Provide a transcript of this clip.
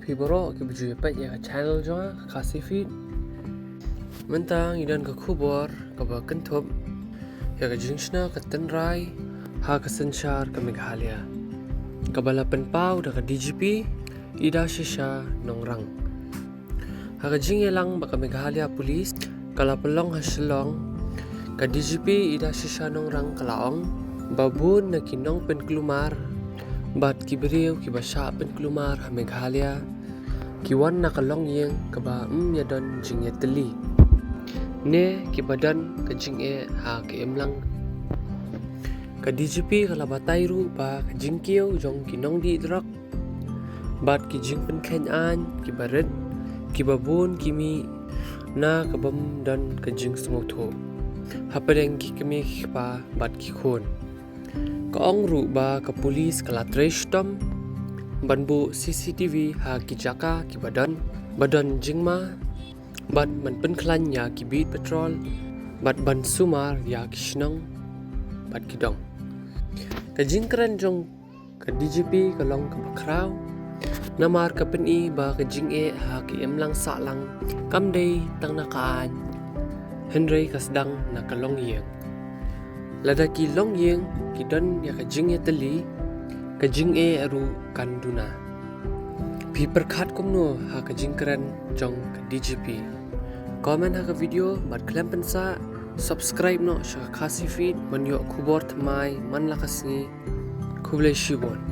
piboro ke baju pet ya channel jo kasih feed mentang idan ke kubor ke ba kentup ya ke jingsna ke tenrai ha ke senchar ke Meghalaya ke balapan pau da ke DGP ida shisha nongrang ha ke jing yelang ba ke Meghalaya police kala pelong ha shelong ke DGP ida shisha nongrang kalaong babun na kinong pen kelumar bat kiberiu kibasha pen kelumar ha Meghalaya kiwan na kalong yeng kaba ya don jing ye teli ne kibadan ke jing e ha ke emlang ke DGP kala batai ru ba ke jing kiu jong kinong di drak bat ki jing pen ken an kibaret kibabun kimi na kabam dan ke jing smotho hapadeng ki kemi pa bat ki khon kaong ru ba ke polis kala treshtom banbu CCTV ha ki jaka ki badan jingma bat man pen klan ya ki beat patrol bat ban sumar ya ki shnang bat ki dong ka jingkran jong ka DGP ka long ka bakraw namar ka pen I ba ka jing e ha ki emlang sa lang kam dei tang nakaan Henry kasdang na kalong yeng lada ki long yeng ki don ya ka jing e teli ka jing e aru kanduna pi perkhat kumno ha ka jingkran jong ka DGP comment ha ka video mat klem pensa subscribe no sha khasi feed man yo khubor thamai man lakasni khuble shibon